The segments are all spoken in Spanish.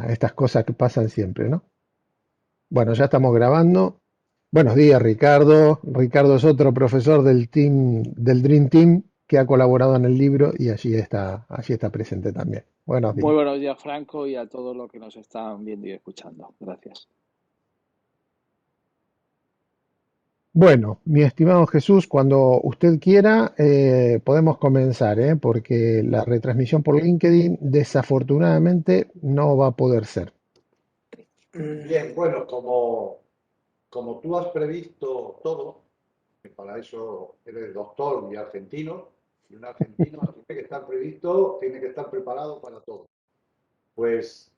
estas cosas que pasan siempre, ¿no? Bueno, ya estamos grabando. Buenos días, Ricardo. Ricardo es otro profesor del team, del Dream Team que ha colaborado en el libro y allí está presente también. Buenos Muy días. buenos días, Franco, y a todos los que nos están viendo y escuchando. Gracias. Bueno, mi estimado Jesús, cuando usted quiera, podemos comenzar, ¿eh? Porque la retransmisión por LinkedIn desafortunadamente no va a poder ser. Bien, bueno, como tú has previsto todo, que para eso eres doctor y argentino, y un argentino tiene que estar previsto, tiene que estar preparado para todo. Pues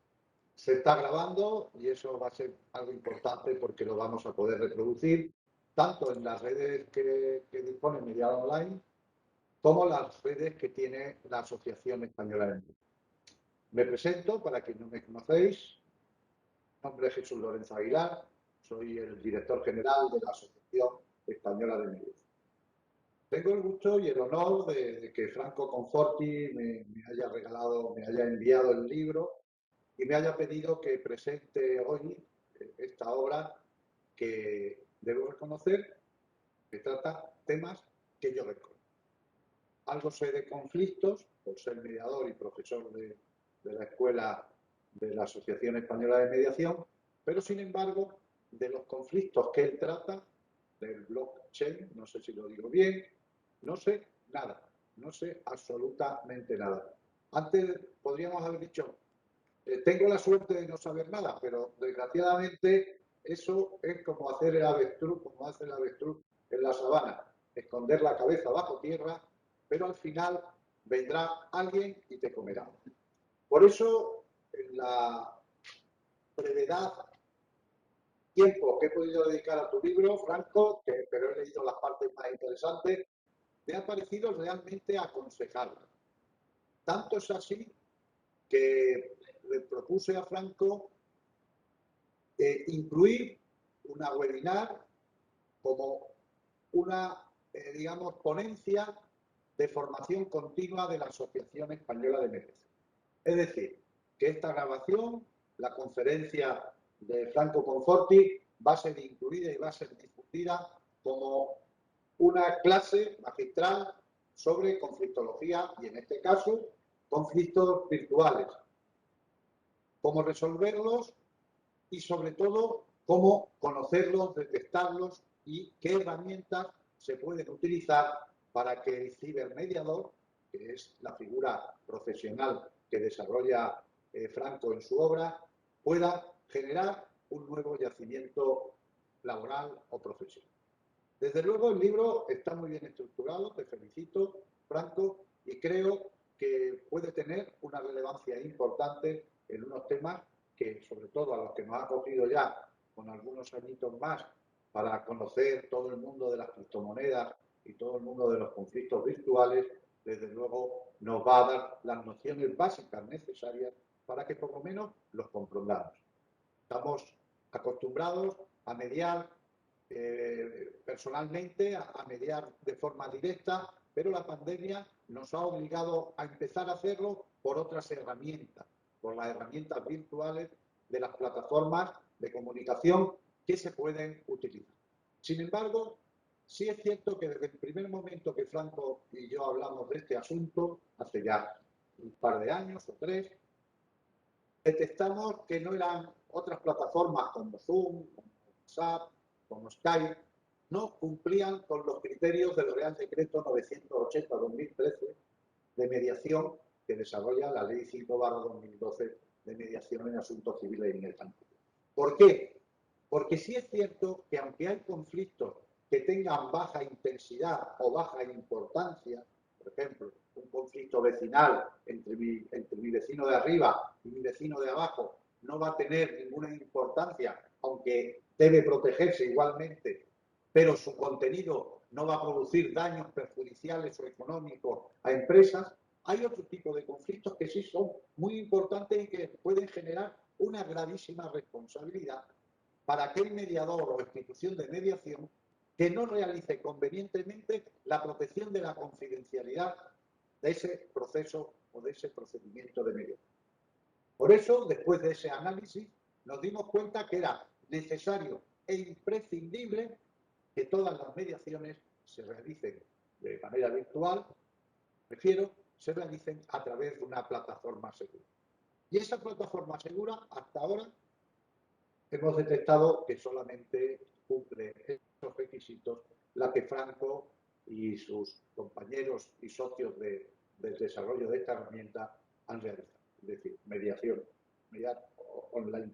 se está grabando y eso va a ser algo importante porque lo vamos a poder reproducir tanto en las redes que dispone Media Online como las redes que tiene la Asociación Española de Médicos. Me presento para quienes no me conocéis. Mi nombre es Jesús Lorenzo Aguilar, soy el director general de la Asociación Española de Médicos. Tengo el gusto y el honor de que Franco Conforti me haya regalado, me haya enviado el libro y me haya pedido que presente hoy esta obra que debo reconocer que trata temas que yo reconozco. Algo sé de conflictos, por ser mediador y profesor de la Escuela de la Asociación Española de Mediación, pero sin embargo, de los conflictos que él trata, del blockchain, no sé si lo digo bien, no sé nada, no sé absolutamente nada. Antes podríamos haber dicho, tengo la suerte de no saber nada, pero desgraciadamente eso es como hacer el avestruz, como hace el avestruz en la sabana, esconder la cabeza bajo tierra, pero al final vendrá alguien y te comerá. Por eso, en la brevedad, tiempo que he podido dedicar a tu libro, Franco, pero he leído las partes más interesantes, me ha parecido realmente aconsejable. Tanto es así que le propuse a Franco incluir una webinar como una, digamos, ponencia de formación continua de la Asociación Española de Mediación. Es decir, que esta grabación, la conferencia de Franco Conforti, va a ser incluida y va a ser difundida como una clase magistral sobre conflictología y, en este caso, conflictos virtuales. Cómo resolverlos y, sobre todo, cómo conocerlos, detectarlos y qué herramientas se pueden utilizar para que el cibermediador, que es la figura profesional que desarrolla Franco en su obra, pueda generar un nuevo yacimiento laboral o profesional. Desde luego el libro está muy bien estructurado, te felicito, Franco, y creo que puede tener una relevancia importante en unos temas que, sobre todo a los que nos ha cogido ya con algunos añitos más para conocer todo el mundo de las criptomonedas y todo el mundo de los conflictos virtuales, desde luego nos va a dar las nociones básicas necesarias para que por lo menos los comprendamos. Estamos acostumbrados a mediar personalmente, a mediar de forma directa, pero la pandemia nos ha obligado a empezar a hacerlo por otras herramientas, por las herramientas virtuales de las plataformas de comunicación que se pueden utilizar. Sin embargo, sí es cierto que desde el primer momento que Franco y yo hablamos de este asunto, hace ya un par de años o tres, detectamos que no eran otras plataformas como Zoom, como WhatsApp, como Skype, no cumplían con los criterios del Real Decreto 980-2013 de mediación que desarrolla la Ley 5/2012 de mediación en asuntos civiles y mercantiles. ¿Por qué? Porque sí es cierto que aunque hay conflictos que tengan baja intensidad o baja importancia, por ejemplo, un conflicto vecinal entre mi vecino de arriba y mi vecino de abajo no va a tener ninguna importancia, aunque debe protegerse igualmente, pero su contenido no va a producir daños perjudiciales o económicos a empresas. Hay otro tipo de conflictos que sí son muy importantes y que pueden generar una gravísima responsabilidad para aquel mediador o institución de mediación que no realice convenientemente la protección de la confidencialidad de ese proceso o de ese procedimiento de mediación. Por eso, después de ese análisis, nos dimos cuenta que era necesario e imprescindible que todas las mediaciones se realicen de manera virtual, prefiero, se realicen a través de una plataforma segura. Y esa plataforma segura, hasta ahora, hemos detectado que solamente cumple esos requisitos la que Franco y sus compañeros y socios del desarrollo de esta herramienta han realizado, es decir, mediación online.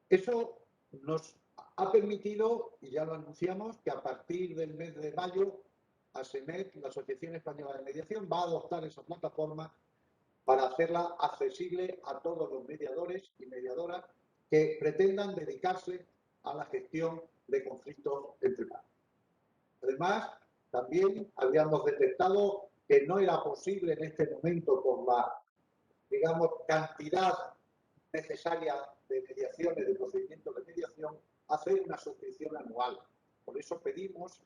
Eso nos ha permitido, y ya lo anunciamos, que a partir del mes de mayo, ASEMED, la Asociación Española de Mediación, va a adoptar esa plataforma para hacerla accesible a todos los mediadores y mediadoras que pretendan dedicarse a la gestión de conflictos entre pares. Además, también habíamos detectado que no era posible en este momento por la, digamos, cantidad necesaria de mediaciones, de procedimientos de mediación, hacer una suscripción anual. Por eso le pedimos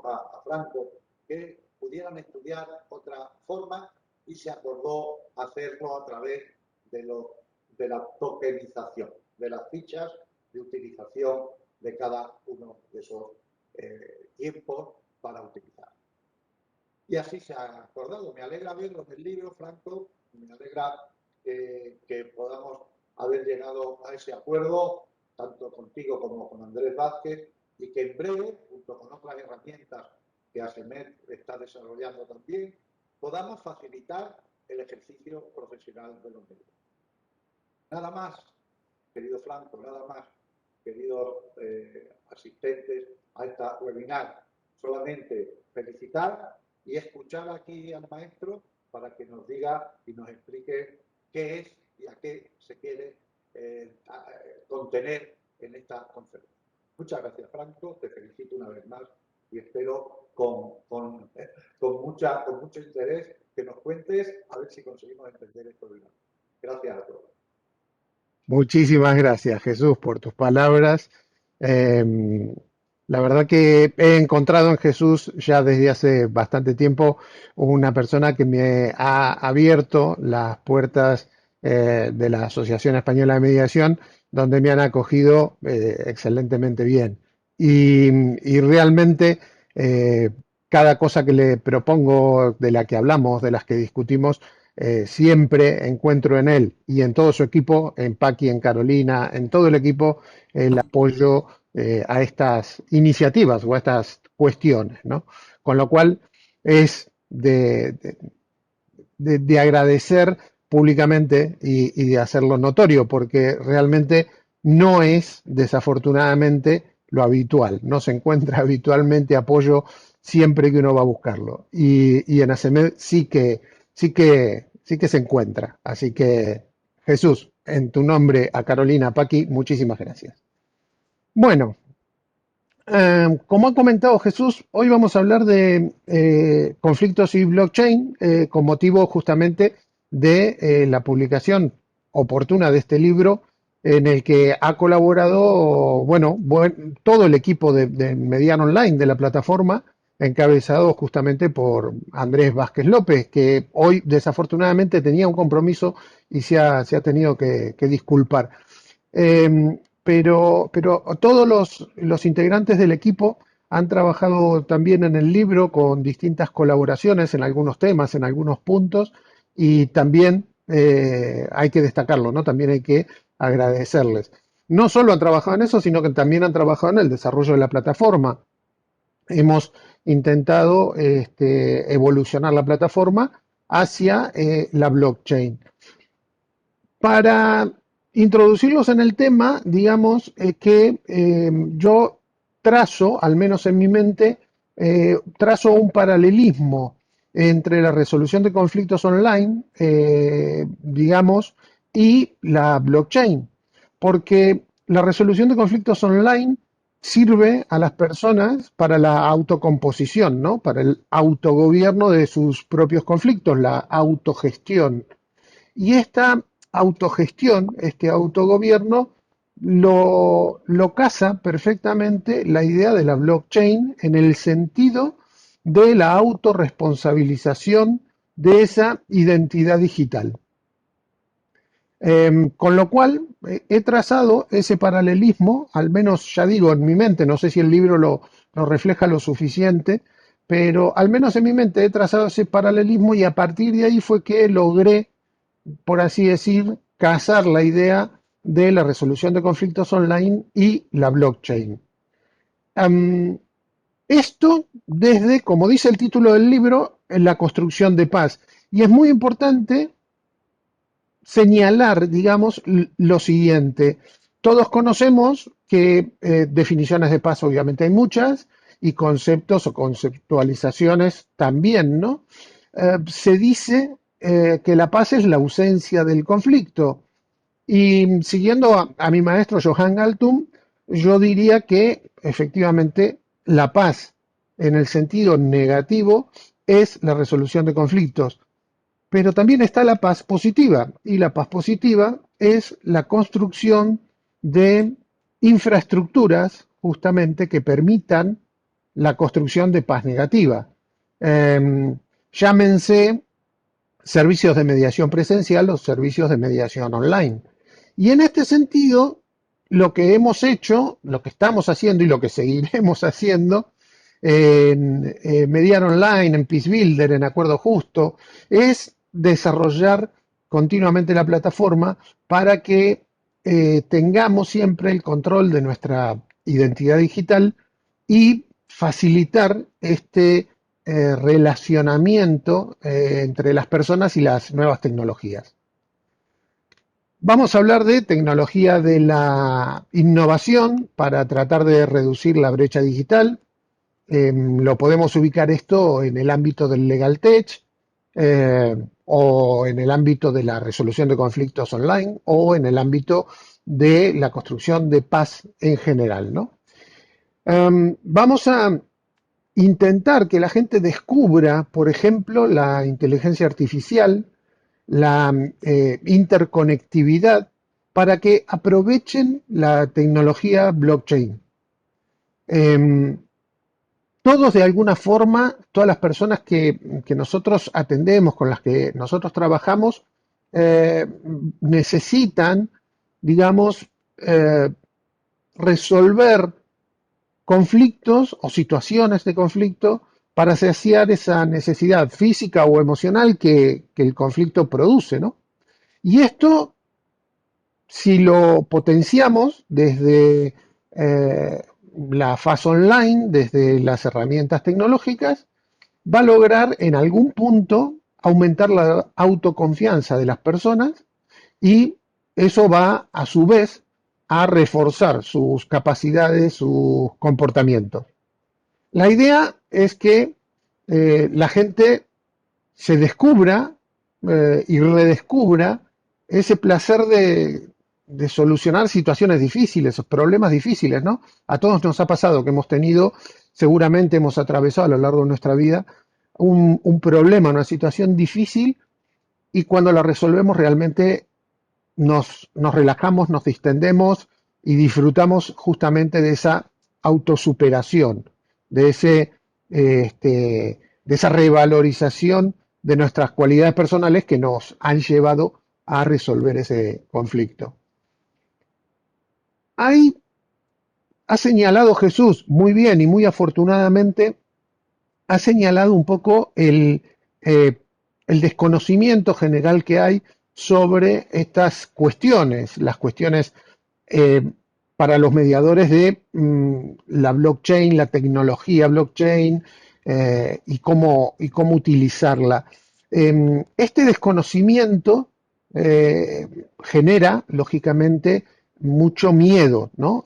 a Franco que pudieran estudiar otra forma y se acordó hacerlo a través de la tokenización, de las fichas de utilización de cada uno de esos tiempos para utilizar. Y así se ha acordado. Me alegra verlo en el libro, Franco, me alegra que podamos haber llegado a ese acuerdo, tanto contigo como con Andrés Vázquez, y que en breve, junto con otras herramientas que ASEMED está desarrollando también, podamos facilitar el ejercicio profesional de los médicos. Nada más, querido Franco, nada más, queridos asistentes a esta webinar. Solamente felicitar y escuchar aquí al maestro para que nos diga y nos explique qué es y a qué se quiere contener en esta conferencia. Muchas gracias, Franco, te felicito una vez más y espero con mucho interés que nos cuentes a ver si conseguimos entender esto bien. Gracias a todos. Muchísimas gracias, Jesús, por tus palabras. Eh, la verdad que he encontrado en Jesús ya desde hace bastante tiempo una persona que me ha abierto las puertas de la Asociación Española de Mediación, donde me han acogido excelentemente bien. Y realmente eh, cada cosa que le propongo, de la que hablamos, de las que discutimos, siempre encuentro en él y en todo su equipo, en Paqui, en Carolina, en todo el equipo, el apoyo a estas iniciativas o a estas cuestiones, ¿no? Con lo cual es de agradecer públicamente y de hacerlo notorio, porque realmente no es, desafortunadamente, lo habitual. No se encuentra habitualmente apoyo siempre que uno va a buscarlo. Y en ACEMED sí que se encuentra. Así que, Jesús, en tu nombre a Carolina Paqui, muchísimas gracias. Bueno, como ha comentado Jesús, hoy vamos a hablar de conflictos y blockchain con motivo justamente de la publicación oportuna de este libro en el que ha colaborado, bueno, todo el equipo de Mediano Online de la plataforma, encabezado justamente por Andrés Vázquez López, que hoy desafortunadamente tenía un compromiso y se ha tenido que disculpar. Pero todos los integrantes del equipo han trabajado también en el libro con distintas colaboraciones en algunos temas, en algunos puntos, y también hay que destacarlo, ¿no? También hay que agradecerles. No solo han trabajado en eso, sino que también han trabajado en el desarrollo de la plataforma. Hemos intentado evolucionar la plataforma hacia la blockchain. Para introducirlos en el tema, digamos que yo trazo, al menos en mi mente, trazo un paralelismo entre la resolución de conflictos online, digamos, y la blockchain, porque la resolución de conflictos online sirve a las personas para la autocomposición, ¿no? Para el autogobierno de sus propios conflictos, la autogestión. Y esta autogestión, este autogobierno, lo casa perfectamente la idea de la blockchain en el sentido de la autorresponsabilización de esa identidad digital. Con lo cual, he trazado ese paralelismo, al menos ya digo, en mi mente, no sé si el libro lo refleja lo suficiente, pero al menos en mi mente he trazado ese paralelismo y a partir de ahí fue que logré, por así decir, casar la idea de la resolución de conflictos online y la blockchain. Am, Esto desde, como dice el título del libro, en la construcción de paz. Y es muy importante señalar, digamos, lo siguiente. Todos conocemos que definiciones de paz obviamente hay muchas y conceptos o conceptualizaciones también, ¿no? Se dice que la paz es la ausencia del conflicto. Y siguiendo a mi maestro Johann Galtung, yo diría que efectivamente la paz en el sentido negativo es la resolución de conflictos. Pero también está la paz positiva, y la paz positiva es la construcción de infraestructuras justamente que permitan la construcción de paz negativa. Llámense servicios de mediación presencial o servicios de mediación online. Y en este sentido, lo que hemos hecho, lo que estamos haciendo y lo que seguiremos haciendo en Mediar Online, en Peace Builder, en Acuerdo Justo, es desarrollar continuamente la plataforma para que tengamos siempre el control de nuestra identidad digital y facilitar este relacionamiento entre las personas y las nuevas tecnologías. Vamos a hablar de tecnología de la innovación para tratar de reducir la brecha digital. Lo podemos ubicar esto en el ámbito del legal tech o en el ámbito de la resolución de conflictos online o en el ámbito de la construcción de paz en general, ¿no? Vamos a intentar que la gente descubra, por ejemplo, la inteligencia artificial, la interconectividad, para que aprovechen la tecnología blockchain. Eh, Todos de alguna forma, todas las personas que nosotros atendemos, con las que nosotros trabajamos, eh, necesitan, digamos, resolver conflictos o situaciones de conflicto para saciar esa necesidad física o emocional que el conflicto produce, ¿no? Y esto, si lo potenciamos desde la fase online, desde las herramientas tecnológicas, va a lograr en algún punto aumentar la autoconfianza de las personas y eso va a su vez a reforzar sus capacidades, sus comportamientos. La idea es que la gente se descubra y redescubra ese placer de solucionar situaciones difíciles, esos problemas difíciles, ¿no? A todos nos ha pasado que hemos tenido, seguramente hemos atravesado a lo largo de nuestra vida un problema, una situación difícil y cuando la resolvemos realmente nos relajamos, nos distendemos y disfrutamos justamente de esa autosuperación, de, de esa revalorización de nuestras cualidades personales que nos han llevado a resolver ese conflicto. Ahí ha señalado Jesús muy bien y muy afortunadamente, ha señalado un poco el desconocimiento general que hay sobre estas cuestiones, las cuestiones eh, para los mediadores de la blockchain, la tecnología blockchain y cómo utilizarla. Este desconocimiento genera, lógicamente, mucho miedo, ¿no?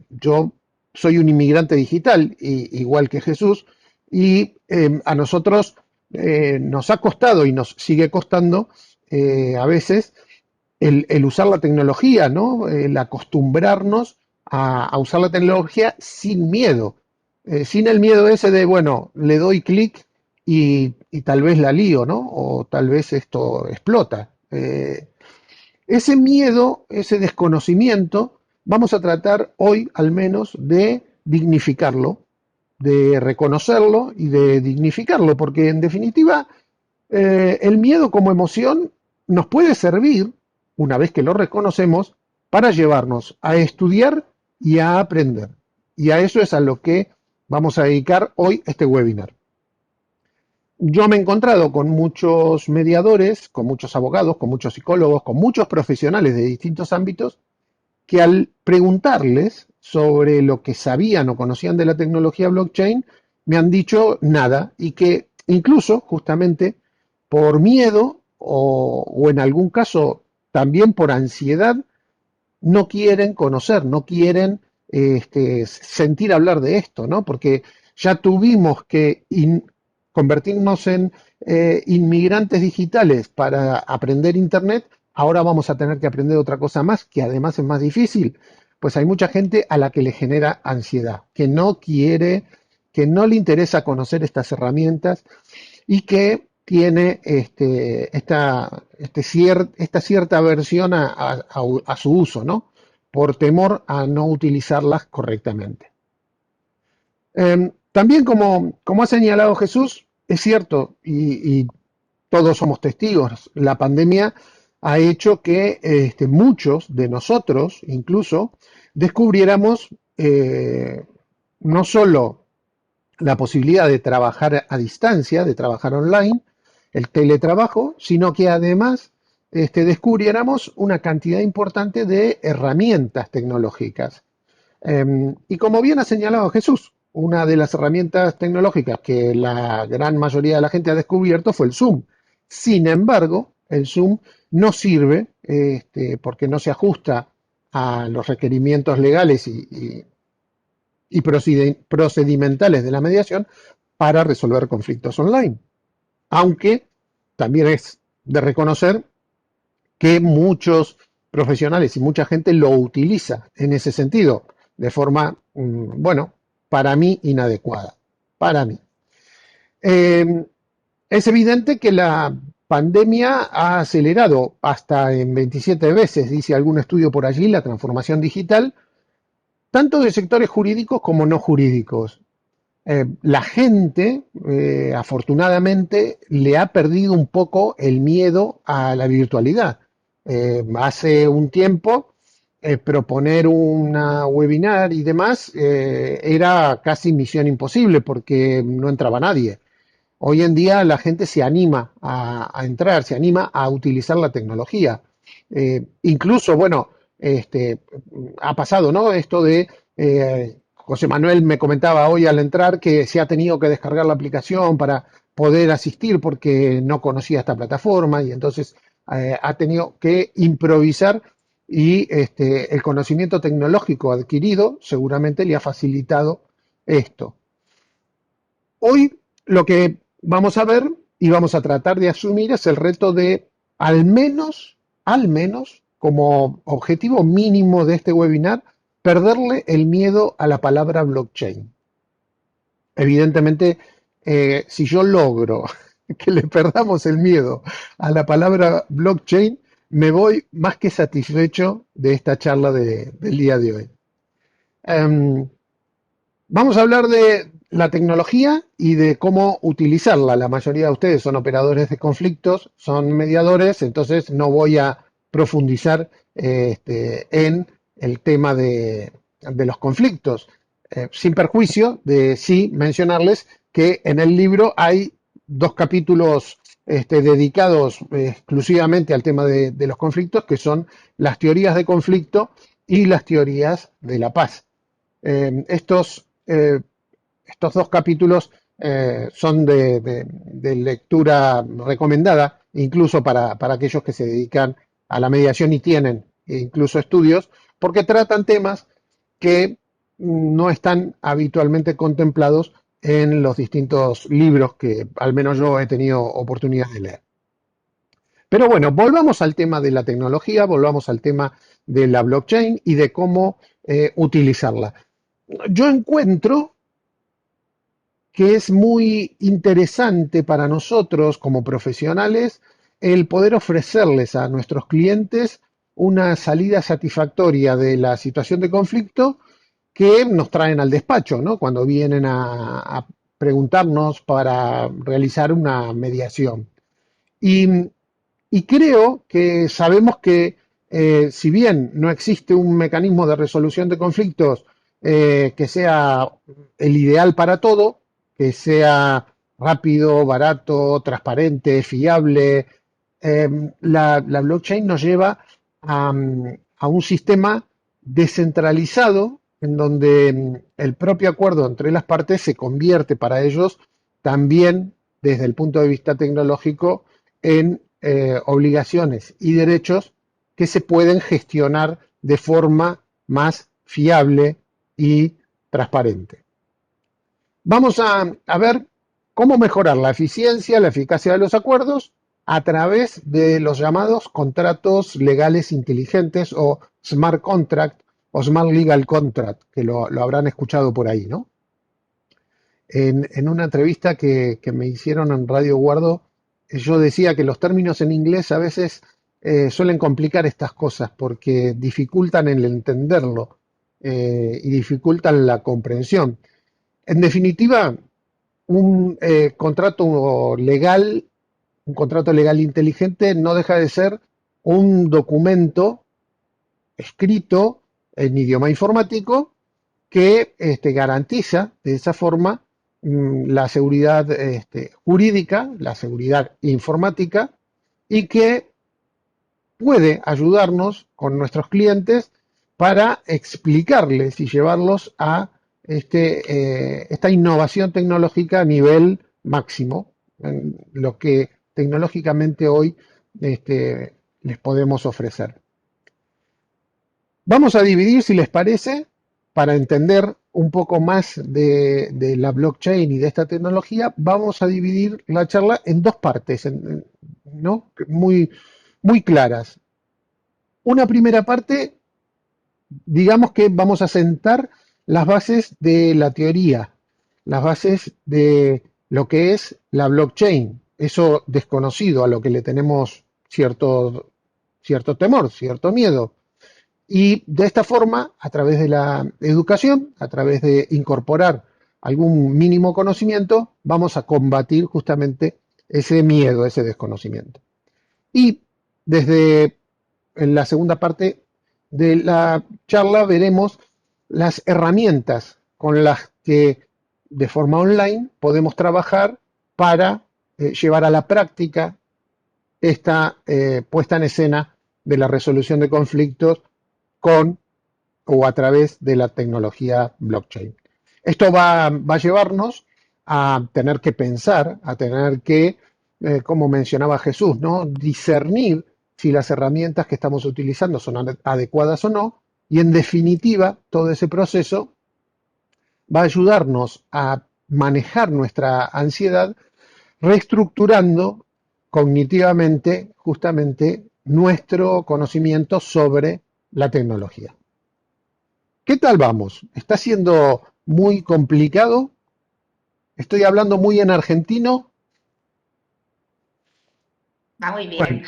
Yo soy un inmigrante digital, igual que Jesús, y a nosotros nos ha costado y nos sigue costando a veces el usar la tecnología, ¿no? El acostumbrarnos a usar la tecnología sin miedo, sin el miedo ese de, bueno, le doy clic y tal vez la lío, ¿no? O tal vez esto explota. Ese miedo, ese desconocimiento, vamos a tratar hoy al menos de dignificarlo, de reconocerlo y de dignificarlo, porque en definitiva el miedo como emoción nos puede servir una vez que lo reconocemos, para llevarnos a estudiar y a aprender. Y a eso es a lo que vamos a dedicar hoy este webinar. Yo me he encontrado con muchos mediadores, con muchos abogados, con muchos psicólogos, con muchos profesionales de distintos ámbitos, que al preguntarles sobre lo que sabían o conocían de la tecnología blockchain, me han dicho nada y que incluso justamente por miedo o en algún caso también por ansiedad no quieren conocer, no quieren sentir hablar de esto, ¿no? Porque ya tuvimos que convertirnos en inmigrantes digitales para aprender Internet, ahora vamos a tener que aprender otra cosa más, que además es más difícil. Pues hay mucha gente a la que le genera ansiedad, que no quiere, que no le interesa conocer estas herramientas y que tiene esta cierta aversión a su uso, ¿no? Por temor a no utilizarlas correctamente. También, como ha señalado Jesús, es cierto, y todos somos testigos, la pandemia ha hecho que muchos de nosotros, incluso, descubriéramos no solo la posibilidad de trabajar a distancia, de trabajar online, el teletrabajo, sino que además descubriéramos una cantidad importante de herramientas tecnológicas. Y como bien ha señalado Jesús, una de las herramientas tecnológicas que la gran mayoría de la gente ha descubierto fue el Zoom. Sin embargo, el Zoom no sirve porque no se ajusta a los requerimientos legales y procedimentales de la mediación para resolver conflictos online. Aunque también es de reconocer que muchos profesionales y mucha gente lo utiliza en ese sentido, de forma, bueno, para mí inadecuada. Para mí. Es evidente que la pandemia ha acelerado hasta en 27 veces, dice algún estudio por allí, la transformación digital, tanto de sectores jurídicos como no jurídicos. La gente, afortunadamente, le ha perdido un poco el miedo a la virtualidad. Hace un tiempo, proponer una webinar y demás era casi misión imposible porque no entraba nadie. Hoy en día la gente se anima a entrar, se anima a utilizar la tecnología. Incluso, bueno, ha pasado, ¿no? Esto de José Manuel me comentaba hoy al entrar que se ha tenido que descargar la aplicación para poder asistir porque no conocía esta plataforma y entonces ha tenido que improvisar y el conocimiento tecnológico adquirido seguramente le ha facilitado esto. Hoy lo que vamos a ver y vamos a tratar de asumir es el reto de al menos, como objetivo mínimo de este webinar, perderle el miedo a la palabra blockchain. Evidentemente, si yo logro que le perdamos el miedo a la palabra blockchain, me voy más que satisfecho de esta charla del día de hoy. Vamos a hablar de la tecnología y de cómo utilizarla. La mayoría de ustedes son operadores de conflictos, son mediadores, entonces no voy a profundizar en el tema de los conflictos, sin perjuicio de sí mencionarles que en el libro hay 2 capítulos dedicados exclusivamente al tema de los conflictos, que son las teorías de conflicto y las teorías de la paz. Estos 2 capítulos son de lectura recomendada, incluso para aquellos que se dedican a la mediación y tienen incluso estudios, porque tratan temas que no están habitualmente contemplados en los distintos libros que al menos yo he tenido oportunidad de leer. Pero bueno, volvamos al tema de la tecnología, volvamos al tema de la blockchain y de cómo utilizarla. Yo encuentro que es muy interesante para nosotros como profesionales el poder ofrecerles a nuestros clientes una salida satisfactoria de la situación de conflicto que nos traen al despacho, ¿no? Cuando vienen a preguntarnos para realizar una mediación. Y, y creo que sabemos que si bien no existe un mecanismo de resolución de conflictos que sea el ideal para todo, que sea rápido, barato, transparente, fiable, la blockchain nos lleva a un sistema descentralizado en donde el propio acuerdo entre las partes se convierte para ellos también desde el punto de vista tecnológico en obligaciones y derechos que se pueden gestionar de forma más fiable y transparente. Vamos a ver cómo mejorar la eficiencia, la eficacia de los acuerdos a través de los llamados contratos legales inteligentes o smart contract o smart legal contract, que lo habrán escuchado por ahí, ¿no? En una entrevista que me hicieron en Radio Guardo, yo decía que los términos en inglés a veces suelen complicar estas cosas porque dificultan el entenderlo y dificultan la comprensión. En definitiva, un contrato legal inteligente no deja de ser un documento escrito en idioma informático que garantiza de esa forma la seguridad jurídica, la seguridad informática y que puede ayudarnos con nuestros clientes para explicarles y llevarlos a esta innovación tecnológica a nivel máximo, en lo que tecnológicamente hoy les podemos ofrecer. Vamos a dividir, si les parece, para entender un poco más de la blockchain y de esta tecnología, vamos a dividir la charla en dos partes, ¿no? Muy claras. Una primera parte, digamos que vamos a sentar las bases de la teoría, las bases de lo que es la blockchain, eso desconocido a lo que le tenemos cierto temor, cierto miedo. Y de esta forma, a través de la educación, a través de incorporar algún mínimo conocimiento, vamos a combatir justamente ese miedo, ese desconocimiento. Y desde en la segunda parte de la charla veremos las herramientas con las que de forma online podemos trabajar para llevar a la práctica esta puesta en escena de la resolución de conflictos con o a través de la tecnología blockchain. Esto va a llevarnos a tener que pensar, a tener que, como mencionaba Jesús, ¿no? Discernir si las herramientas que estamos utilizando son adecuadas o no, y en definitiva, todo ese proceso va a ayudarnos a manejar nuestra ansiedad, reestructurando cognitivamente justamente nuestro conocimiento sobre la tecnología. ¿Qué tal vamos? ¿Está siendo muy complicado? ¿Estoy hablando muy en argentino? Va muy bien. Bueno,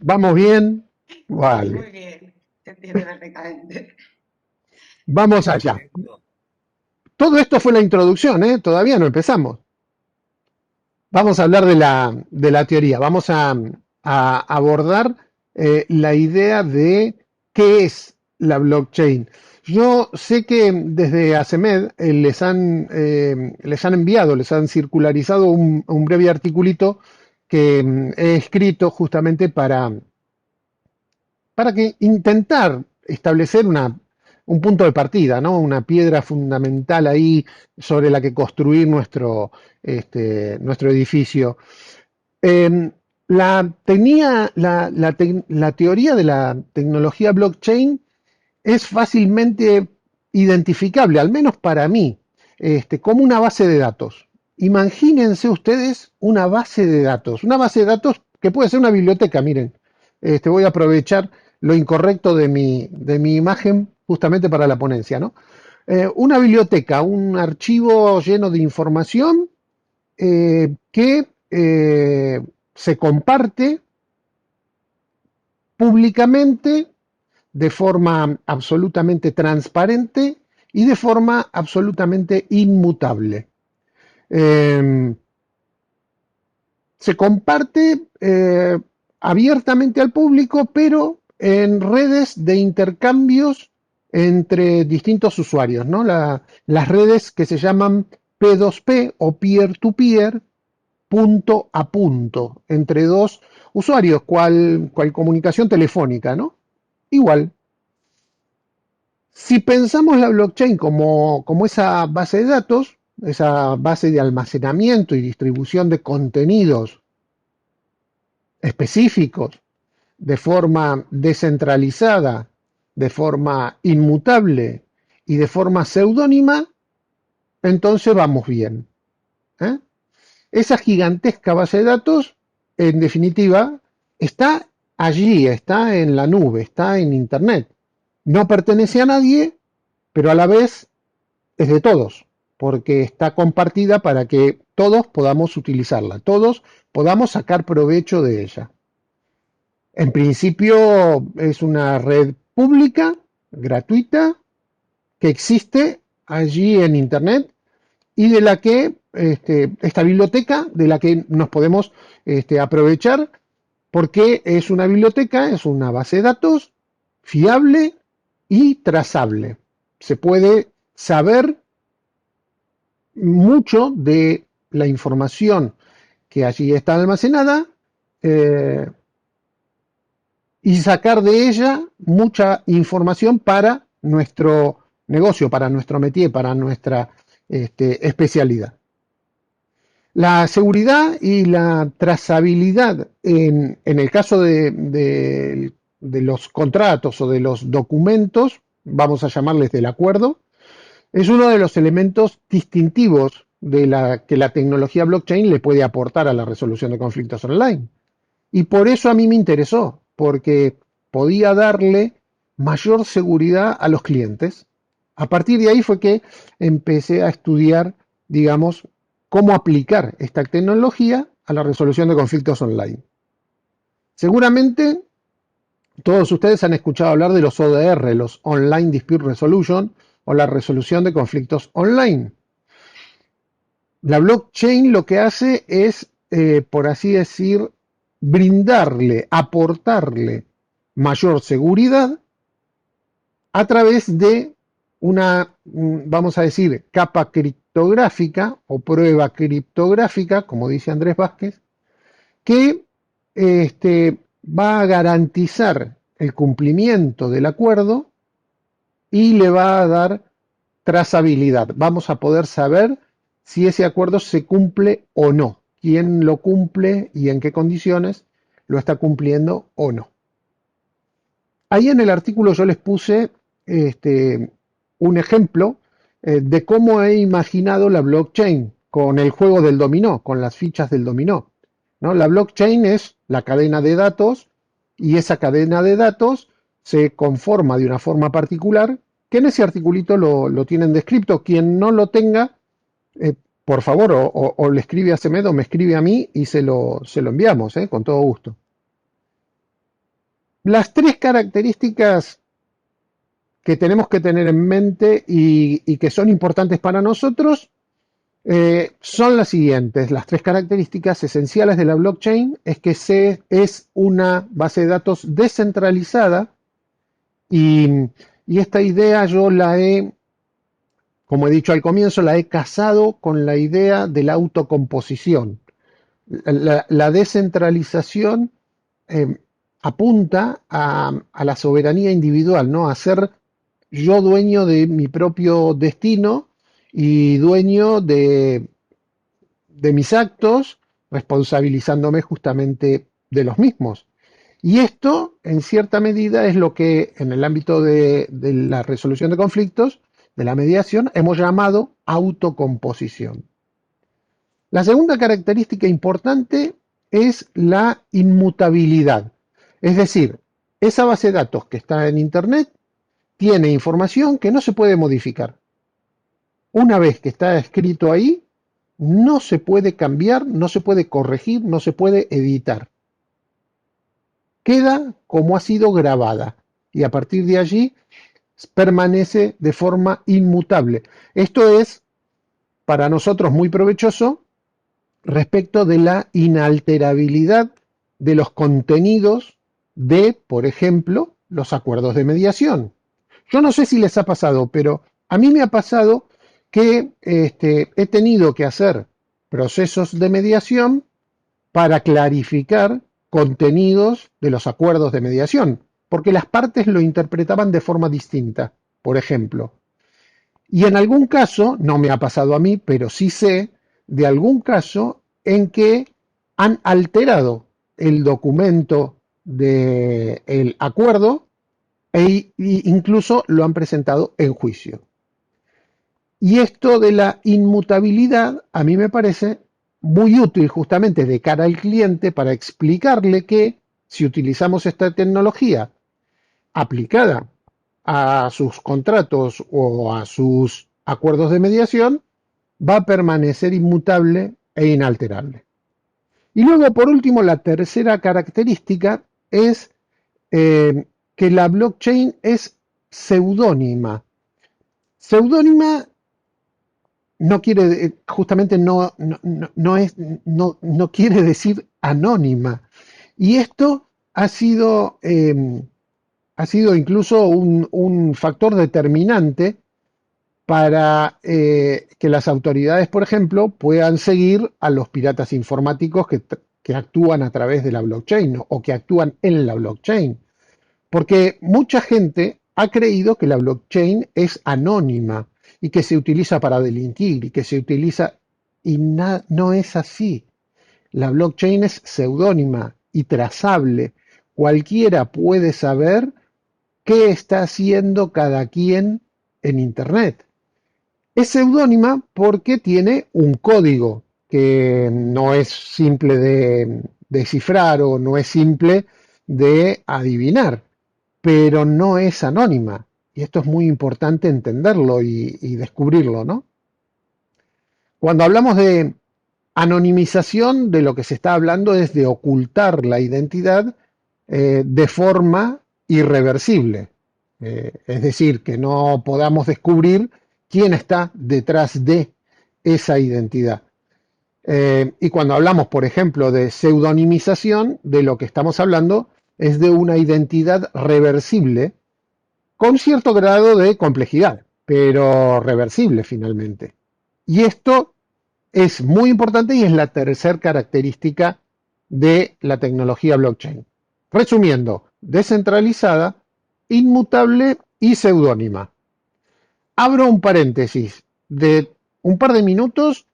¿vamos bien? Vale. Muy bien. Se entiende perfectamente. Vamos allá. Todo esto fue la introducción, ¿eh? Todavía no empezamos. Vamos a hablar de la teoría. Vamos a abordar la idea de qué es la blockchain. Yo sé que desde ACEMED les han enviado, les han circularizado un breve articulito que he escrito justamente para que intentar establecer un punto de partida, ¿no? Una piedra fundamental ahí sobre la que construir nuestro edificio. La teoría de la tecnología blockchain es fácilmente identificable, al menos para mí, como una base de datos. Imagínense ustedes una base de datos que puede ser una biblioteca, miren. Voy a aprovechar lo incorrecto de mi imagen justamente para la ponencia, ¿no? Una biblioteca, un archivo lleno de información que se comparte públicamente de forma absolutamente transparente y de forma absolutamente inmutable. Se comparte abiertamente al público, pero en redes de intercambios entre distintos usuarios, ¿no? Las redes que se llaman P2P o peer-to-peer, punto a punto, entre dos usuarios, cual comunicación telefónica, ¿no? Igual. Si pensamos la blockchain como esa base de datos, esa base de almacenamiento y distribución de contenidos específicos, de forma descentralizada, de forma inmutable y de forma seudónima, entonces vamos bien. ¿Eh? Esa gigantesca base de datos, en definitiva, está allí, está en la nube, está en Internet. No pertenece a nadie, pero a la vez es de todos, porque está compartida para que todos podamos utilizarla, todos podamos sacar provecho de ella. En principio es una red pública, gratuita, que existe allí en Internet y de la que esta biblioteca de la que nos podemos aprovechar porque es una biblioteca, es una base de datos fiable y trazable. Se puede saber mucho de la información que allí está almacenada y sacar de ella mucha información para nuestro negocio, para nuestro métier, para nuestra especialidad. La seguridad y la trazabilidad en el caso de los contratos o de los documentos, vamos a llamarles del acuerdo, es uno de los elementos distintivos que la tecnología blockchain le puede aportar a la resolución de conflictos online. Y por eso a mí me interesó, porque podía darle mayor seguridad a los clientes. A partir de ahí fue que empecé a estudiar, digamos, cómo aplicar esta tecnología a la resolución de conflictos online. Seguramente todos ustedes han escuchado hablar de los ODR, los Online Dispute Resolution, o la resolución de conflictos online. La blockchain lo que hace es, por así decir, brindarle, aportarle mayor seguridad a través de una, vamos a decir, capa criptográfica o prueba criptográfica, como dice Andrés Vázquez, que va a garantizar el cumplimiento del acuerdo y le va a dar trazabilidad. Vamos a poder saber si ese acuerdo se cumple o no, quién lo cumple y en qué condiciones lo está cumpliendo o no. Ahí en el artículo yo les puse un ejemplo de cómo he imaginado la blockchain con el juego del dominó, con las fichas del dominó, ¿no? La blockchain es la cadena de datos y esa cadena de datos se conforma de una forma particular que en ese articulito lo tienen descrito. Quien no lo tenga, por favor, o le escribe a Semed o me escribe a mí y se lo enviamos, con todo gusto. Las tres características que tenemos que tener en mente y que son importantes para nosotros son las siguientes. Las tres características esenciales de la blockchain es que es una base de datos descentralizada y esta idea yo la he, como he dicho al comienzo, la he casado con la idea de la autocomposición. La descentralización apunta a la soberanía individual, ¿no? A ser yo dueño de mi propio destino y dueño de mis actos, responsabilizándome justamente de los mismos. Y esto, en cierta medida, es lo que en el ámbito de la resolución de conflictos, de la mediación, hemos llamado autocomposición. La segunda característica importante es la inmutabilidad. Es decir, esa base de datos que está en Internet tiene información que no se puede modificar. Una vez que está escrito ahí, no se puede cambiar, no se puede corregir, no se puede editar. Queda como ha sido grabada y a partir de allí permanece de forma inmutable. Esto es para nosotros muy provechoso respecto de la inalterabilidad de los contenidos de, por ejemplo, los acuerdos de mediación. Yo no sé si les ha pasado, pero a mí me ha pasado que he tenido que hacer procesos de mediación para clarificar contenidos de los acuerdos de mediación, porque las partes lo interpretaban de forma distinta, por ejemplo. Y en algún caso, no me ha pasado a mí, pero sí sé de algún caso en que han alterado el documento del acuerdo e incluso lo han presentado en juicio. Y esto de la inmutabilidad a mí me parece muy útil justamente de cara al cliente para explicarle que si utilizamos esta tecnología aplicada a sus contratos o a sus acuerdos de mediación, va a permanecer inmutable e inalterable. Y luego, por último, la tercera característica es que la blockchain es seudónima. Seudónima no quiere, justamente no quiere decir anónima. Y esto ha sido incluso un factor determinante para que las autoridades, por ejemplo, puedan seguir a los piratas informáticos que actúan a través de la blockchain, ¿no? O que actúan en la blockchain. Porque mucha gente ha creído que la blockchain es anónima y que se utiliza para delinquir y que se utiliza y no es así. La blockchain es seudónima y trazable. Cualquiera puede saber qué está haciendo cada quien en Internet. Es seudónima porque tiene un código que no es simple de descifrar o no es simple de adivinar, pero no es anónima. Y esto es muy importante entenderlo y descubrirlo, ¿no? Cuando hablamos de anonimización, de lo que se está hablando es de ocultar la identidad de forma irreversible. Es decir, que no podamos descubrir quién está detrás de esa identidad. Y cuando hablamos, por ejemplo, de pseudonimización, de lo que estamos hablando es de una identidad reversible con cierto grado de complejidad, pero reversible finalmente. Y esto es muy importante y es la tercera característica de la tecnología blockchain. Resumiendo, descentralizada, inmutable y seudónima. Abro un paréntesis de un par de minutos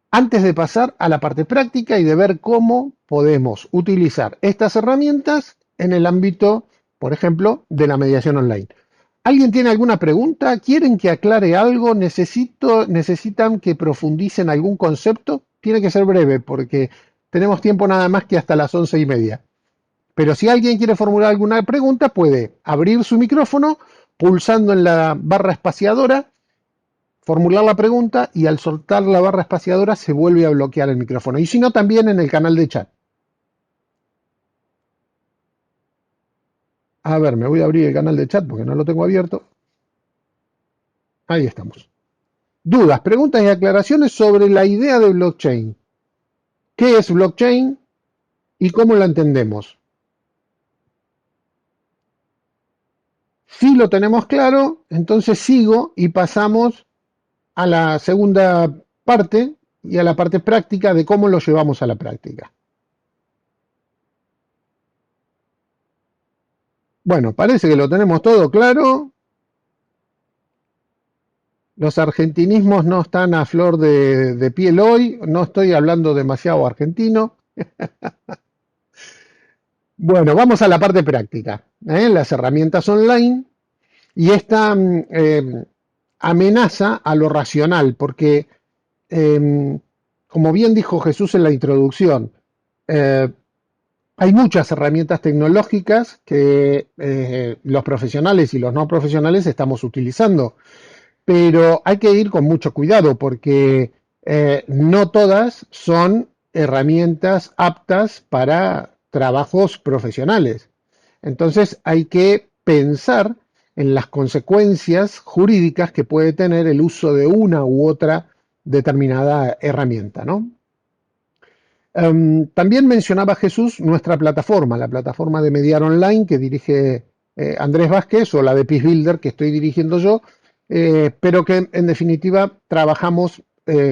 antes de pasar a la parte práctica y de ver cómo podemos utilizar estas herramientas en el ámbito, por ejemplo, de la mediación online. ¿Alguien tiene alguna pregunta? ¿Quieren que aclare algo? ¿Necesitan que profundicen algún concepto? Tiene que ser breve porque tenemos tiempo nada más que hasta las 11:30. Pero si alguien quiere formular alguna pregunta, puede abrir su micrófono pulsando en la barra espaciadora, formular la pregunta y al soltar la barra espaciadora se vuelve a bloquear el micrófono. Y si no, también en el canal de chat. A ver, me voy a abrir el canal de chat porque no lo tengo abierto. Ahí estamos. Dudas, preguntas y aclaraciones sobre la idea de blockchain. ¿Qué es blockchain y cómo la entendemos? Si lo tenemos claro, entonces sigo y pasamos a la segunda parte y a la parte práctica de cómo lo llevamos a la práctica. Bueno, parece que lo tenemos todo claro. Los argentinismos no están a flor de piel hoy. No estoy hablando demasiado argentino. Bueno, vamos a la parte práctica. Las herramientas online y esta amenaza a lo racional, porque, como bien dijo Jesús en la introducción, hay muchas herramientas tecnológicas que los profesionales y los no profesionales estamos utilizando, pero hay que ir con mucho cuidado porque no todas son herramientas aptas para trabajos profesionales. Entonces hay que pensar en las consecuencias jurídicas que puede tener el uso de una u otra determinada herramienta, ¿no? También mencionaba Jesús nuestra plataforma, la plataforma de Mediar Online que dirige Andrés Vázquez, o la de Peace Builder que estoy dirigiendo yo, pero que en definitiva trabajamos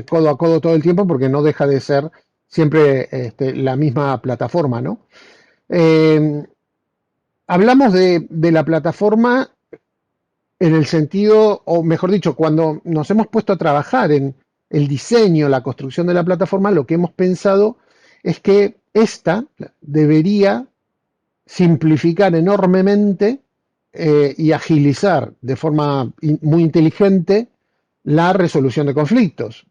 codo a codo todo el tiempo porque no deja de ser siempre la misma plataforma, ¿no? Eh, Hablamos de la plataforma en el sentido, o mejor dicho, cuando nos hemos puesto a trabajar en el diseño, la construcción de la plataforma, lo que hemos pensado es que esta debería simplificar enormemente y agilizar de forma muy inteligente la resolución de conflictos.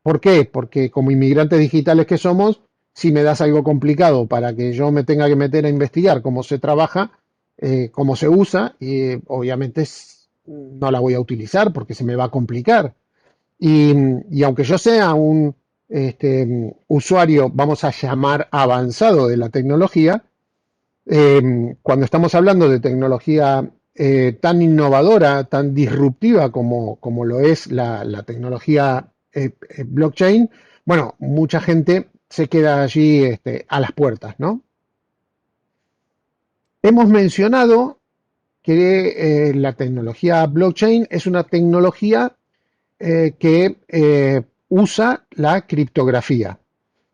¿Por qué? Porque como inmigrantes digitales que somos, si me das algo complicado para que yo me tenga que meter a investigar cómo se trabaja, cómo se usa, y obviamente no la voy a utilizar porque se me va a complicar. Y aunque yo sea un usuario, vamos a llamar avanzado de la tecnología, cuando estamos hablando de tecnología tan innovadora, tan disruptiva como lo es la tecnología blockchain, bueno, mucha gente se queda allí a las puertas, ¿no? Hemos mencionado que la tecnología blockchain es una tecnología que usa la criptografía.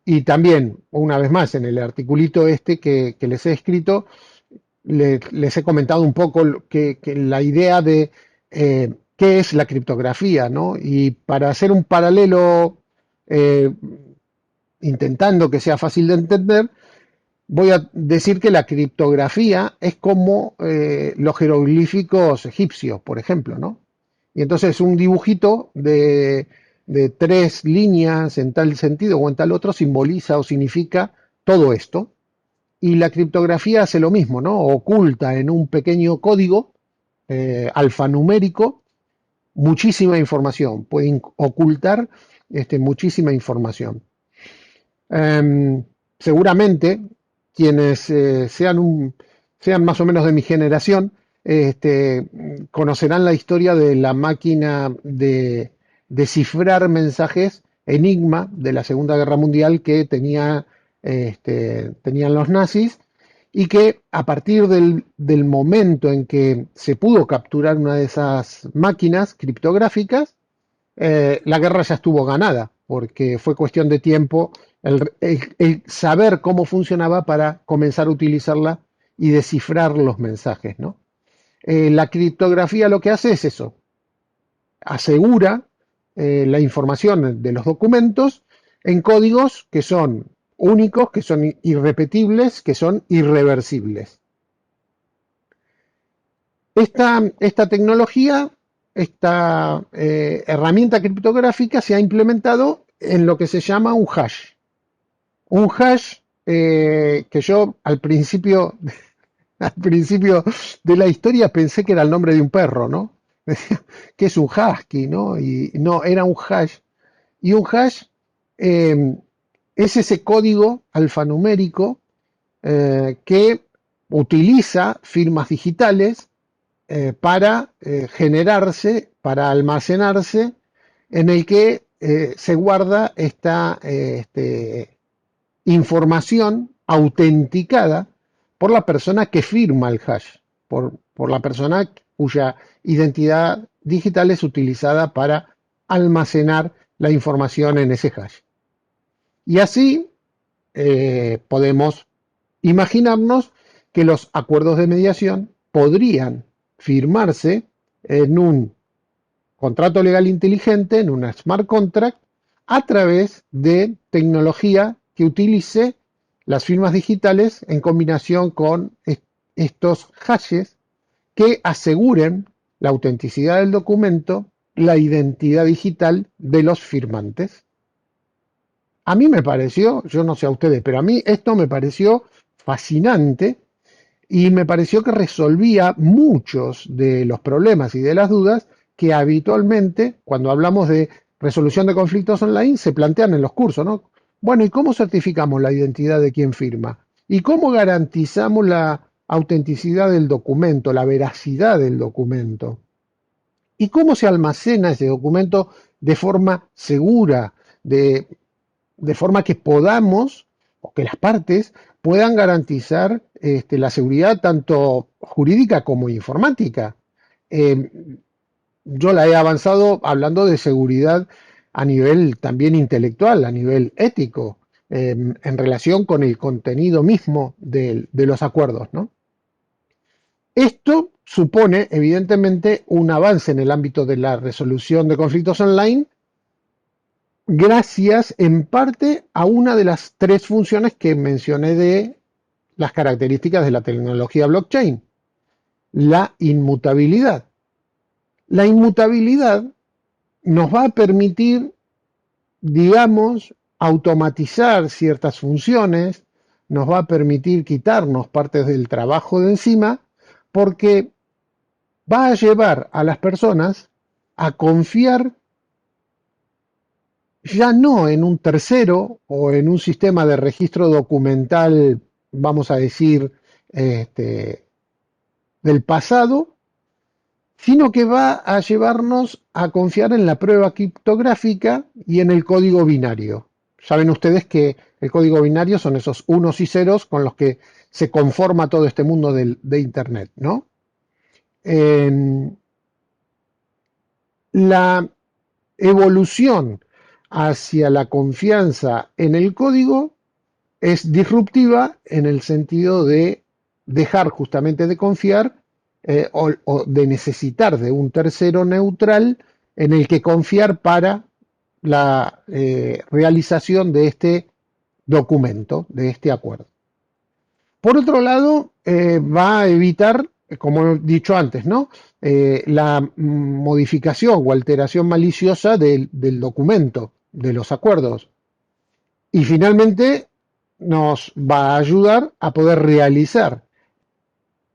Y también, una vez más, en el articulito que les he escrito, les he comentado un poco que la idea de qué es la criptografía, ¿no? Y para hacer un paralelo, eh, intentando que sea fácil de entender, voy a decir que la criptografía es como los jeroglíficos egipcios, por ejemplo, ¿no? Y entonces un dibujito de tres líneas en tal sentido o en tal otro simboliza o significa todo esto. Y la criptografía hace lo mismo, ¿no? Oculta en un pequeño código alfanumérico muchísima información, puede ocultar muchísima información. Seguramente quienes sean más o menos de mi generación, conocerán la historia de la máquina de descifrar mensajes Enigma de la Segunda Guerra Mundial que tenían los nazis, y que a partir del momento en que se pudo capturar una de esas máquinas criptográficas, la guerra ya estuvo ganada, porque fue cuestión de tiempo el saber cómo funcionaba para comenzar a utilizarla y descifrar los mensajes, ¿no? La criptografía lo que hace es eso, asegura la información de los documentos en códigos que son únicos, que son irrepetibles, que son irreversibles. Esta tecnología, esta herramienta criptográfica se ha implementado en lo que se llama un hash. Un hash que yo al principio de la historia pensé que era el nombre de un perro, ¿no? Decía, que es un husky, ¿no? Y no, era un hash. Y un hash eh, es ese código alfanumérico que utiliza firmas digitales para generarse, para almacenarse, en el que se guarda esta información autenticada por la persona que firma el hash, por la persona cuya identidad digital es utilizada para almacenar la información en ese hash. Y así podemos imaginarnos que los acuerdos de mediación podrían firmarse en un contrato legal inteligente, en una smart contract, a través de tecnología que utilice las firmas digitales en combinación con estos hashes que aseguren la autenticidad del documento, la identidad digital de los firmantes. A mí me pareció, yo no sé a ustedes, pero a mí esto me pareció fascinante y me pareció que resolvía muchos de los problemas y de las dudas que habitualmente, cuando hablamos de resolución de conflictos online, se plantean en los cursos, ¿no? Bueno, ¿y cómo certificamos la identidad de quien firma? ¿Y cómo garantizamos la autenticidad del documento, la veracidad del documento? ¿Y cómo se almacena ese documento de forma segura, de forma que podamos, o que las partes puedan garantizar la seguridad tanto jurídica como informática. Eh, yo la he avanzado hablando de seguridad a nivel también intelectual, a nivel ético, en relación con el contenido mismo de los acuerdos, ¿no? Esto supone, evidentemente, un avance en el ámbito de la resolución de conflictos online, gracias en parte a una de las tres funciones que mencioné de las características de la tecnología blockchain, la inmutabilidad. La inmutabilidad nos va a permitir, digamos, automatizar ciertas funciones, nos va a permitir quitarnos partes del trabajo de encima, porque va a llevar a las personas a confiar ya no en un tercero o en un sistema de registro documental, vamos a decir, este, del pasado, sino que va a llevarnos a confiar en la prueba criptográfica y en el código binario. Saben ustedes que el código binario son esos unos y ceros con los que se conforma todo este mundo de Internet, ¿no? La evolución hacia la confianza en el código es disruptiva en el sentido de dejar justamente de confiar o de necesitar de un tercero neutral en el que confiar para la realización de este documento, de este acuerdo. Por otro lado, va a evitar, como he dicho antes, ¿no? La modificación o alteración maliciosa del documento, de los acuerdos. Y finalmente nos va a ayudar a poder realizar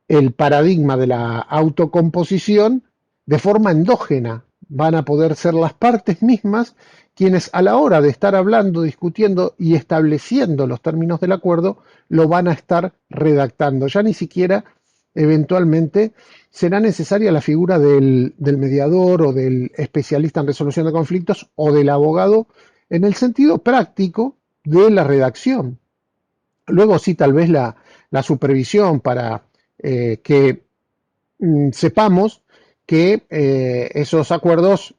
el paradigma de la autocomposición de forma endógena. Van a poder ser las partes mismas quienes a la hora de estar hablando, discutiendo y estableciendo los términos del acuerdo, lo van a estar redactando. Ya ni siquiera eventualmente será necesaria la figura del mediador o del especialista en resolución de conflictos o del abogado en el sentido práctico de la redacción. Luego sí, tal vez la supervisión para que sepamos que esos acuerdos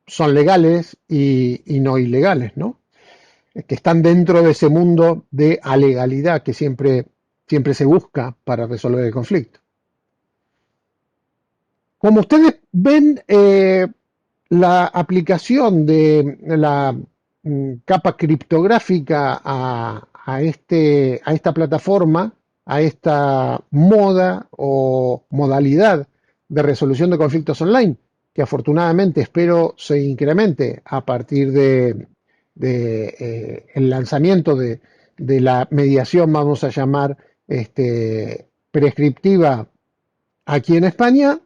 son legales y no ilegales, ¿no? Que están dentro de ese mundo de alegalidad que siempre se busca para resolver el conflicto. Como ustedes ven, la aplicación de la capa criptográfica a esta plataforma, a esta moda o modalidad de resolución de conflictos online, que afortunadamente espero se incremente a partir de el lanzamiento de la mediación, vamos a llamar, prescriptiva aquí en España,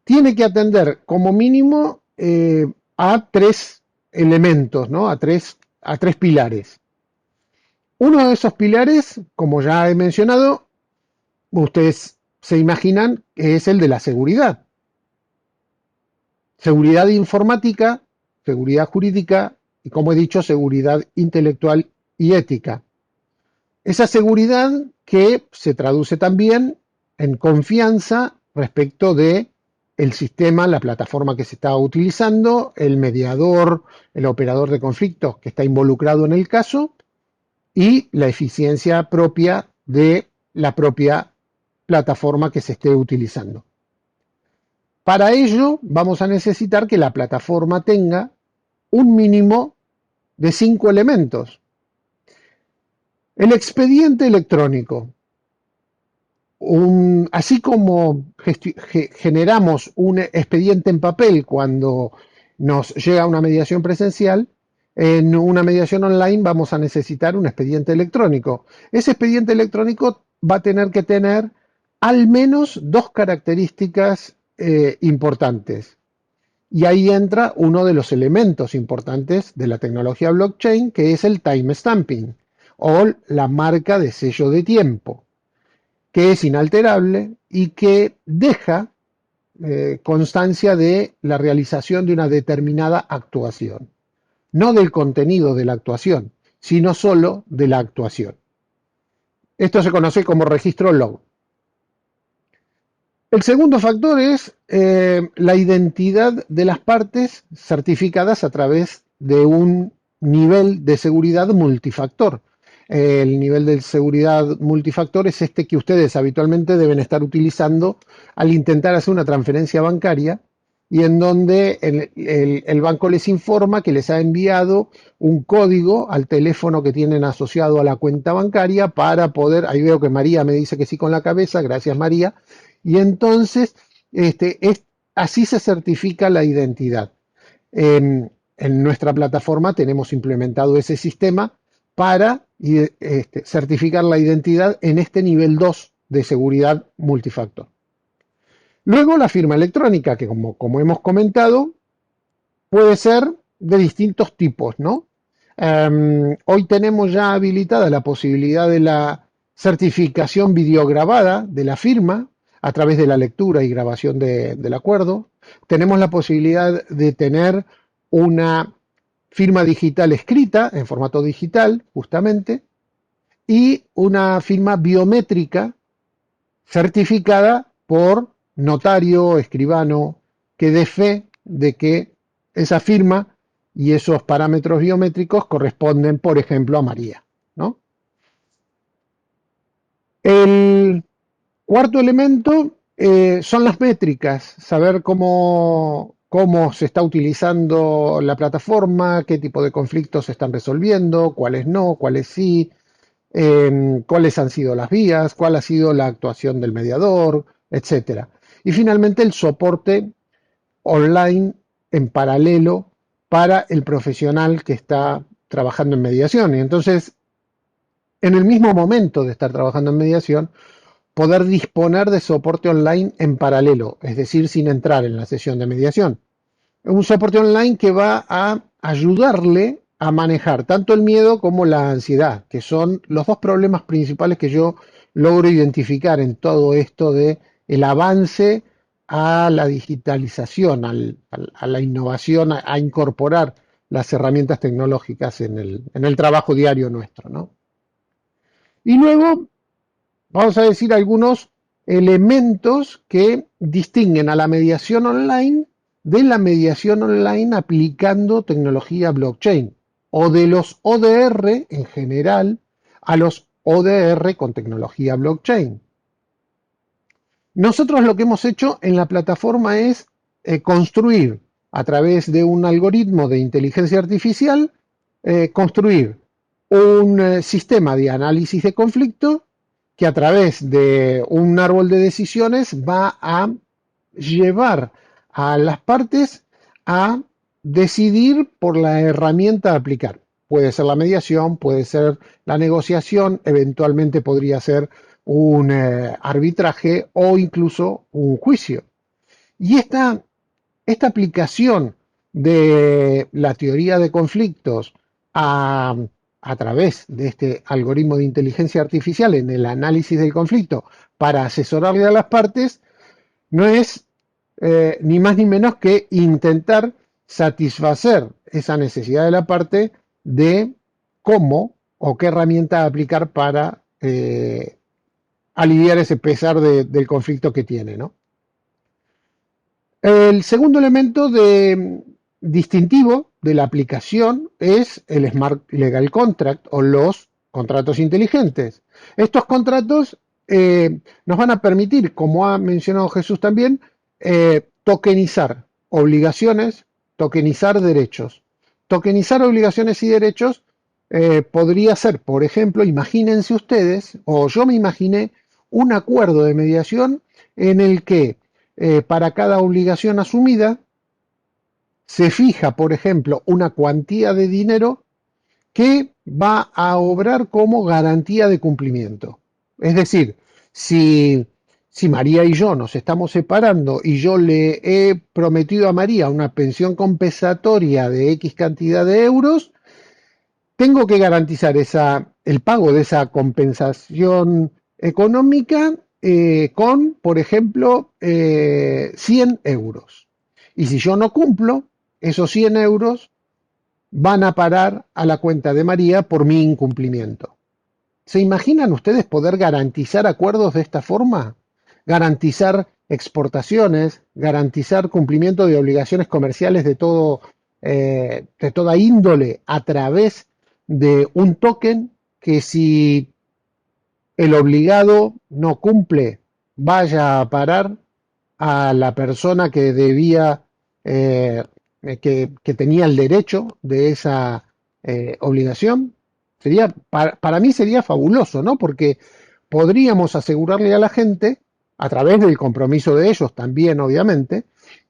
tiene que atender como mínimo a tres elementos, ¿no? A tres pilares. Uno de esos pilares, como ya he mencionado, ustedes se imaginan que es el de la seguridad. Seguridad informática, seguridad jurídica y, como he dicho, seguridad intelectual y ética. Esa seguridad que se traduce también en confianza respecto de el sistema, la plataforma que se está utilizando, el mediador, el operador de conflictos que está involucrado en el caso y la eficiencia propia de la propia plataforma que se esté utilizando. Para ello vamos a necesitar que la plataforma tenga un mínimo de 5 elementos. El expediente electrónico. Así como generamos un expediente en papel cuando nos llega una mediación presencial, en una mediación online vamos a necesitar un expediente electrónico. Ese expediente electrónico va a tener que tener al menos dos características importantes. Y ahí entra uno de los elementos importantes de la tecnología blockchain, que es el timestamping o la marca de sello de tiempo, que es inalterable y que deja constancia de la realización de una determinada actuación. no del contenido de la actuación, sino solo de la actuación. Esto se conoce como registro log. El segundo factor es la identidad de las partes certificadas a través de un nivel de seguridad multifactor. El nivel de seguridad multifactor es este que ustedes habitualmente deben estar utilizando al intentar hacer una transferencia bancaria y en donde el banco les informa que les ha enviado un código al teléfono que tienen asociado a la cuenta bancaria para poder, ahí veo que María me dice que sí con la cabeza, gracias María, y entonces así se certifica la identidad. En nuestra plataforma tenemos implementado ese sistema para certificar la identidad en este nivel 2 de seguridad multifactor. Luego la firma electrónica, que como hemos comentado, puede ser de distintos tipos, ¿no? Hoy tenemos ya habilitada la posibilidad de la certificación videograbada de la firma a través de la lectura y grabación del acuerdo. Tenemos la posibilidad de tener una firma digital escrita en formato digital, justamente, y una firma biométrica certificada por notario, escribano, que dé fe de que esa firma y esos parámetros biométricos corresponden, por ejemplo, a María, ¿no? El cuarto elemento son las métricas, saber cómo se está utilizando la plataforma, qué tipo de conflictos se están resolviendo, cuáles no, cuáles sí, cuáles han sido las vías, cuál ha sido la actuación del mediador, etcétera. Y finalmente el soporte online en paralelo para el profesional que está trabajando en mediación. Y entonces, en el mismo momento de estar trabajando en mediación, poder disponer de soporte online en paralelo, es decir, sin entrar en la sesión de mediación. Un soporte online que va a ayudarle a manejar tanto el miedo como la ansiedad, que son los dos problemas principales que yo logro identificar en todo esto de el avance a la digitalización, a la innovación, a incorporar las herramientas tecnológicas en el trabajo diario nuestro, ¿no? Y luego vamos a decir algunos elementos que distinguen a la mediación online de la mediación online aplicando tecnología blockchain o de los ODR en general a los ODR con tecnología blockchain. Nosotros lo que hemos hecho en la plataforma es construir a través de un algoritmo de inteligencia artificial, construir un sistema de análisis de conflicto que a través de un árbol de decisiones va a llevar a las partes a decidir por la herramienta a aplicar. Puede ser la mediación, puede ser la negociación, eventualmente podría ser un arbitraje o incluso un juicio. Y esta aplicación de la teoría de conflictos a través de este algoritmo de inteligencia artificial en el análisis del conflicto para asesorarle a las partes, no es ni más ni menos que intentar satisfacer esa necesidad de la parte de cómo o qué herramienta aplicar para aliviar ese pesar del conflicto que tiene, ¿no? El segundo elemento distintivo de la aplicación es el Smart Legal Contract o los contratos inteligentes. Estos contratos nos van a permitir, como ha mencionado Jesús también, tokenizar obligaciones, tokenizar derechos. Tokenizar obligaciones y derechos podría ser, por ejemplo, imagínense ustedes, o yo me imaginé, un acuerdo de mediación en el que para cada obligación asumida se fija, por ejemplo, una cuantía de dinero que va a obrar como garantía de cumplimiento. Es decir, si María y yo nos estamos separando y yo le he prometido a María una pensión compensatoria de X cantidad de euros, tengo que garantizar el pago de esa compensación económica con, por ejemplo, 100 euros. Y si yo no cumplo esos 100 euros, van a parar a la cuenta de María por mi incumplimiento. ¿Se imaginan ustedes poder garantizar acuerdos de esta forma? Garantizar exportaciones, garantizar cumplimiento de obligaciones comerciales de toda índole a través de un token que, si el obligado no cumple, vaya a parar a la persona que debía, que tenía el derecho de esa obligación. Para mí sería fabuloso, ¿no? Porque podríamos asegurarle a la gente, a través del compromiso de ellos también, obviamente,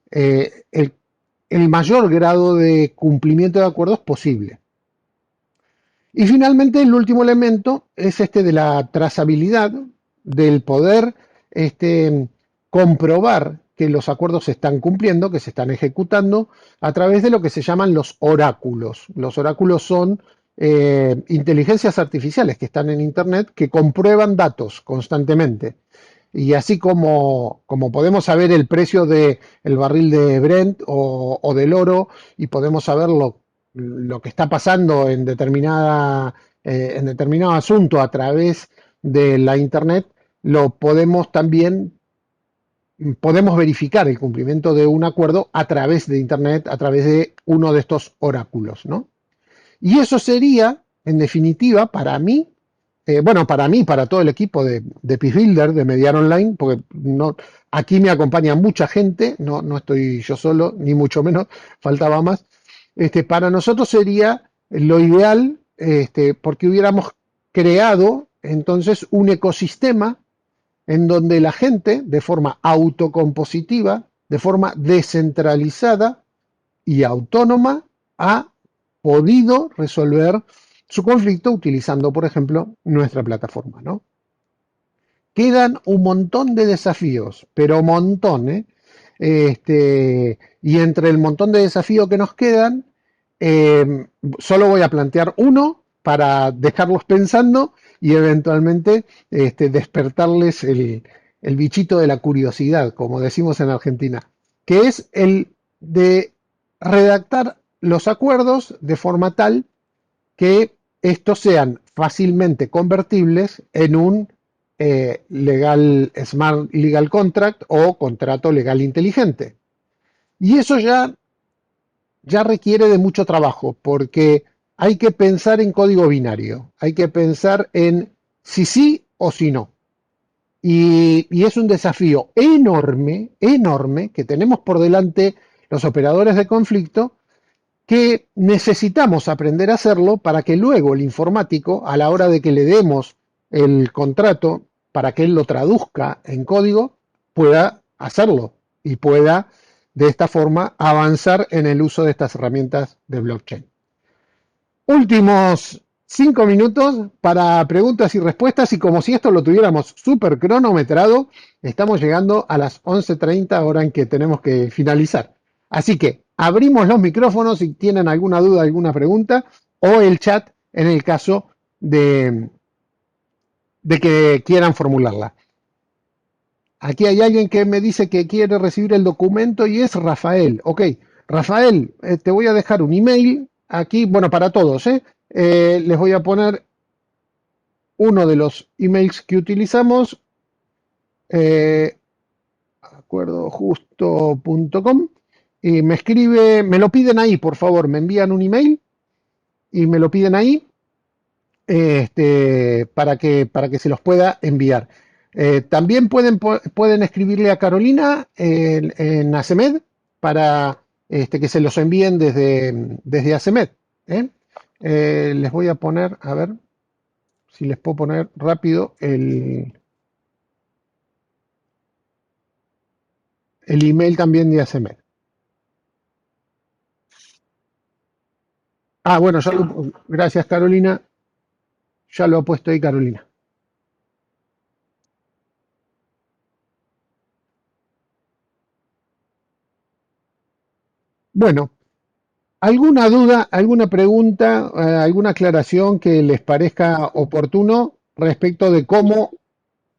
el mayor grado de cumplimiento de acuerdos posible. Y finalmente, el último elemento es este de la trazabilidad, del poder comprobar que los acuerdos se están cumpliendo, que se están ejecutando, a través de lo que se llaman los oráculos. Los oráculos son inteligencias artificiales que están en Internet, que comprueban datos constantemente. Y así como podemos saber el precio del barril de Brent o del oro, y podemos saber lo que está pasando en determinado asunto a través de la Internet, lo podemos también podemos verificar el cumplimiento de un acuerdo a través de Internet, a través de uno de estos oráculos, ¿no? Y eso sería, en definitiva, para mí, para todo el equipo de Peace Builder, de Mediar Online, porque no, aquí me acompaña mucha gente, no estoy yo solo, ni mucho menos, faltaba más. Para nosotros sería lo ideal, porque hubiéramos creado entonces un ecosistema en donde la gente, de forma autocompositiva, de forma descentralizada y autónoma, ha podido resolver su conflicto utilizando, por ejemplo, nuestra plataforma, ¿no? Quedan un montón de desafíos, pero un montón, ¿eh? Y entre el montón de desafíos que nos quedan, solo voy a plantear uno para dejarlos pensando y eventualmente despertarles el bichito de la curiosidad, como decimos en Argentina, que es el de redactar los acuerdos de forma tal que estos sean fácilmente convertibles en un smart legal contract o contrato legal inteligente. Y eso ya requiere de mucho trabajo, porque hay que pensar en código binario, hay que pensar en si sí o si no. Y es un desafío enorme, enorme, que tenemos por delante los operadores de conflicto, que necesitamos aprender a hacerlo para que luego el informático, a la hora de que le demos el contrato, para que él lo traduzca en código, pueda hacerlo y pueda de esta forma avanzar en el uso de estas herramientas de blockchain. Últimos 5 minutos para preguntas y respuestas, y como si esto lo tuviéramos súper cronometrado, estamos llegando a las 11:30, hora en que tenemos que finalizar. Así que abrimos los micrófonos si tienen alguna duda, alguna pregunta, o el chat en el caso de que quieran formularla. Aquí hay alguien que me dice que quiere recibir el documento y es Rafael. Ok, Rafael, te voy a dejar un email aquí, bueno, para todos, les voy a poner uno de los emails que utilizamos, acuerdojusto.com, y me escribe, me lo piden ahí, por favor, me envían un email y me lo piden ahí, para que se los pueda enviar. También pueden escribirle a Carolina en ACEMED para que se los envíen desde ACEMED. Les voy a poner, a ver si les puedo poner rápido el email también de ACEMED. Bueno, gracias Carolina. Ya lo ha puesto ahí Carolina. Bueno, ¿alguna duda, alguna pregunta, alguna aclaración que les parezca oportuno respecto de cómo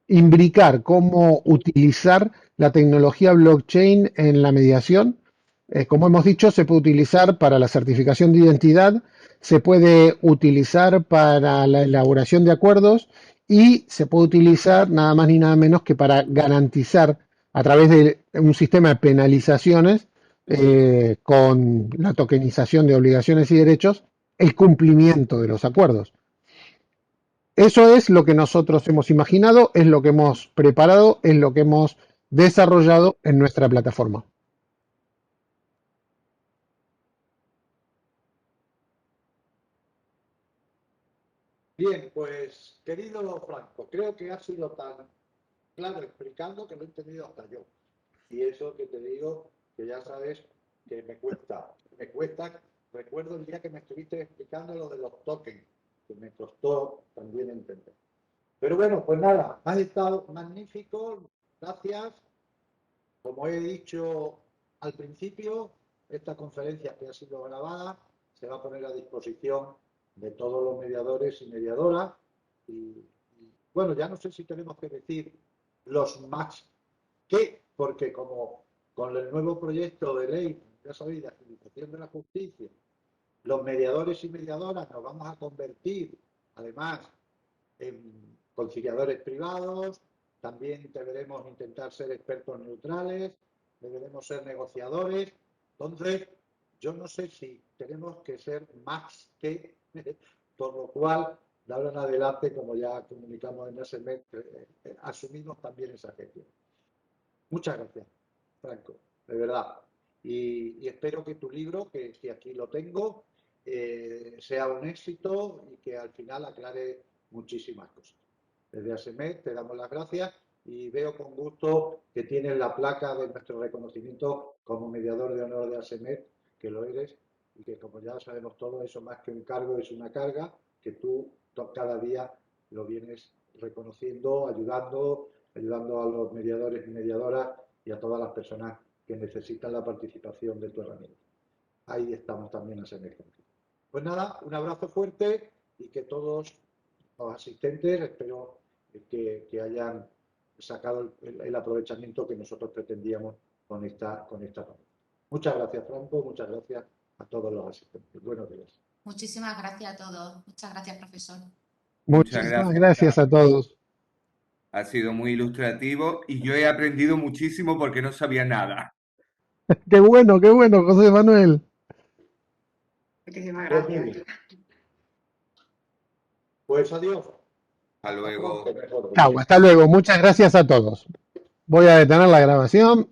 imbricar, cómo utilizar la tecnología blockchain en la mediación? Como hemos dicho, se puede utilizar para la certificación de identidad, se puede utilizar para la elaboración de acuerdos y se puede utilizar nada más ni nada menos que para garantizar a través de un sistema de penalizaciones con la tokenización de obligaciones y derechos el cumplimiento de los acuerdos. Eso es lo que nosotros hemos imaginado, es lo que hemos preparado, es lo que hemos desarrollado en nuestra plataforma. Bien, pues querido Franco, creo que ha sido tan claro explicando que lo he entendido hasta yo. Y eso que te digo, que ya sabes que me cuesta, recuerdo el día que me estuviste explicando lo de los tokens, que me costó también entender. Pero bueno, pues nada, has estado magnífico, gracias. Como he dicho al principio, esta conferencia que ha sido grabada se va a poner a disposición de todos los mediadores y mediadoras. Y bueno, ya no sé si tenemos que decir los más que, porque como con el nuevo proyecto de ley, ya sabéis, de agilización de la justicia, los mediadores y mediadoras nos vamos a convertir, además, en conciliadores privados, también deberemos intentar ser expertos neutrales, deberemos ser negociadores. Entonces, yo no sé si tenemos que ser más que, por lo cual, de ahora en adelante, como ya comunicamos en ese mes, asumimos también esa gestión. Muchas gracias, Franco, de verdad. Y espero que tu libro, que aquí lo tengo, sea un éxito y que al final aclare muchísimas cosas. Desde ASEMED te damos las gracias y veo con gusto que tienes la placa de nuestro reconocimiento como mediador de honor de ASEMED, que lo eres y que, como ya sabemos todos, eso más que un cargo es una carga que tú cada día lo vienes reconociendo, ayudando a los mediadores y mediadoras y a todas las personas que necesitan la participación de tu herramienta. Ahí estamos también ASEMED contigo. Pues nada, un abrazo fuerte y que todos los asistentes espero que hayan sacado el aprovechamiento que nosotros pretendíamos con esta reunión. Muchas gracias, Franco, muchas gracias a todos los asistentes. Buenos días. Muchísimas gracias a todos. Muchas gracias, profesor. Muchas Muchísimas gracias. gracias a todos. Ha sido muy ilustrativo y yo he aprendido muchísimo porque no sabía nada. Qué bueno, José Manuel. Muchísimas Pues muy gracias. bien. Pues adiós. Hasta luego. Hasta pronto, mejor Chau, dicho. hasta luego. Muchas gracias a todos. Voy a detener la grabación.